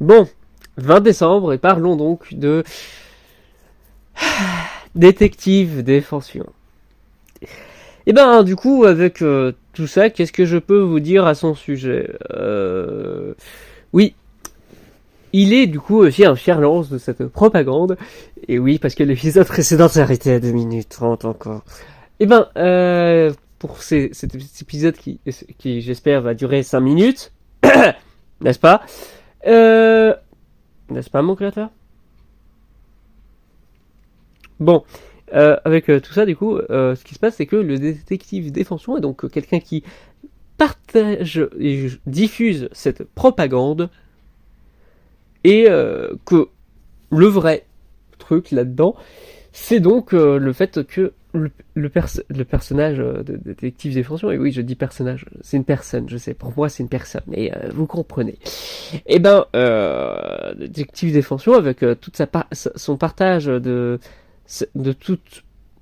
Bon, 20 décembre, et parlons donc de détective défension. Et ben, du coup, avec tout ça, qu'est-ce que je peux vous dire à son sujet Oui, il est du coup aussi un fier lance de cette propagande. Et oui, parce que l'épisode précédent s'est arrêté à 2 minutes 30 encore. Et ben, pour cet épisode qui j'espère va durer 5 minutes, n'est-ce pas N'est-ce pas mon créateur? Bon, avec tout ça, du coup, ce qui se passe, c'est que le détective défension est donc quelqu'un qui partage et diffuse cette propagande et que le vrai truc là-dedans, c'est donc le fait que le personnage de détective défension, et oui, je dis personnage, c'est une personne, je sais, pour moi c'est une personne, mais vous comprenez. Et ben, détective défension, avec toute son partage de tout,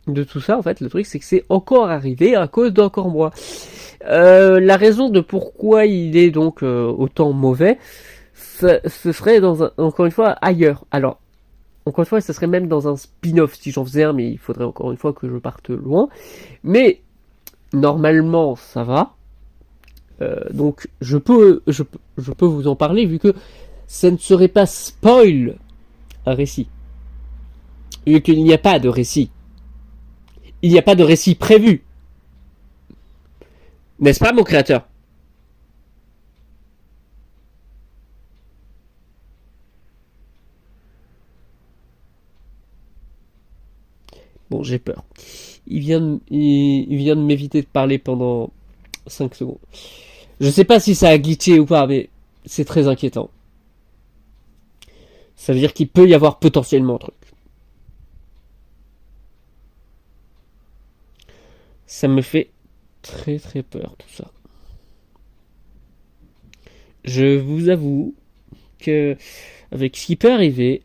de tout ça, en fait, le truc c'est que c'est encore arrivé à cause d'encore moi. La raison de pourquoi il est donc autant mauvais, ce serait encore une fois ailleurs. Alors, encore une fois, ce serait même dans un spin-off si j'en faisais un, mais il faudrait encore une fois que je parte loin. Mais normalement, ça va. Donc, je peux vous en parler vu que ça ne serait pas spoil un récit. Vu qu'il n'y a pas de récit. Il n'y a pas de récit prévu. N'est-ce pas, mon créateur? Bon, j'ai peur. Il vient de m'éviter de parler pendant 5 secondes. Je sais pas si ça a glitché ou pas, mais c'est très inquiétant. Ça veut dire qu'il peut y avoir potentiellement un truc. Ça me fait très très peur tout ça. Je vous avoue que avec ce qui peut arriver,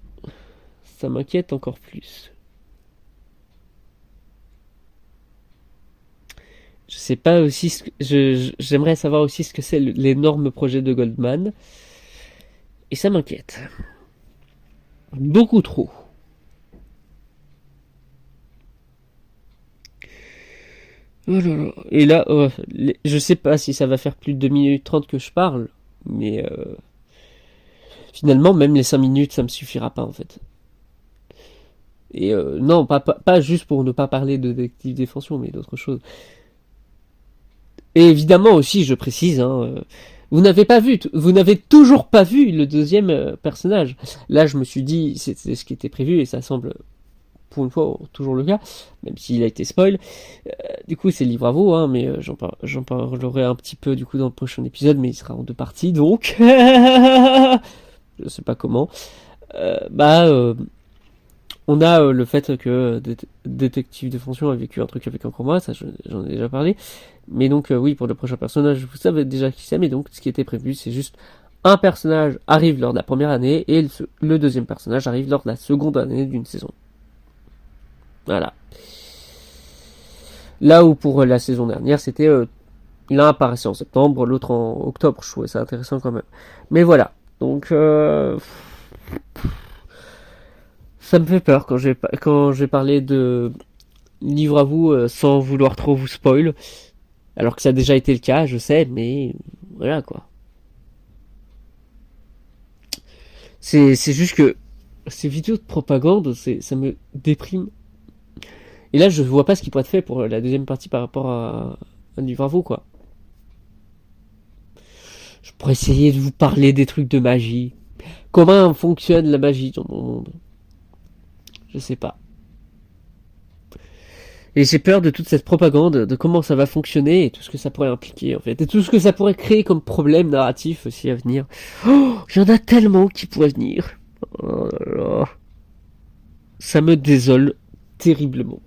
ça m'inquiète encore plus. Je sais pas aussi j'aimerais savoir aussi ce que c'est l'énorme projet de Goldman. Et ça m'inquiète. Beaucoup trop. Oh là là. Et là, je sais pas si ça va faire plus de 2 minutes 30 que je parle, mais finalement, même les 5 minutes, ça me suffira pas en fait. Et non, pas juste pour ne pas parler de détective défension, mais d'autres choses. Et évidemment aussi, je précise, vous n'avez toujours pas vu le deuxième personnage. Là, je me suis dit, c'est ce qui était prévu et ça semble, pour une fois, toujours le cas, même s'il a été spoil. Du coup, c'est libre à vous, mais j'en parlerai un petit peu du coup dans le prochain épisode, mais il sera en 2 parties, donc je sais pas comment. On a le fait que détective défension a vécu un truc avec encore moi, ça j'en ai déjà parlé. Mais donc oui, pour le prochain personnage, vous savez déjà qui c'est, mais donc ce qui était prévu, c'est juste un personnage arrive lors de la première année et le deuxième personnage arrive lors de la seconde année d'une saison. Voilà. Là où pour la saison dernière, c'était l'un apparaissait en septembre, l'autre en octobre. Je trouvais ça intéressant quand même. Mais voilà. Donc ça me fait peur quand j'ai parlé de livre à vous sans vouloir trop vous spoil. Alors que ça a déjà été le cas, je sais, mais voilà quoi. C'est juste que ces vidéos de propagande, ça me déprime. Et là, je vois pas ce qui pourrait être fait pour la deuxième partie par rapport à un livre à vous, quoi. Je pourrais essayer de vous parler des trucs de magie. Comment fonctionne la magie dans mon monde? Je sais pas. Et j'ai peur de toute cette propagande, de comment ça va fonctionner et tout ce que ça pourrait impliquer en fait. Et tout ce que ça pourrait créer comme problème narratif aussi à venir. Oh, il y en a tellement qui pourraient venir. Oh là là. Ça me désole terriblement.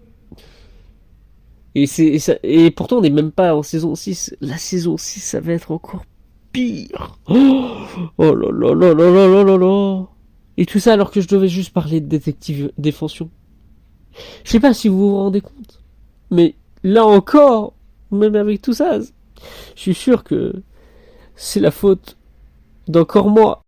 Et pourtant on n'est même pas en saison 6. La saison 6 ça va être encore pire. Oh là là là là là là là là. Et tout ça alors que je devais juste parler de détective défension. Je sais pas si vous vous rendez compte. Mais là encore, même avec tout ça, je suis sûr que c'est la faute d'encore moi.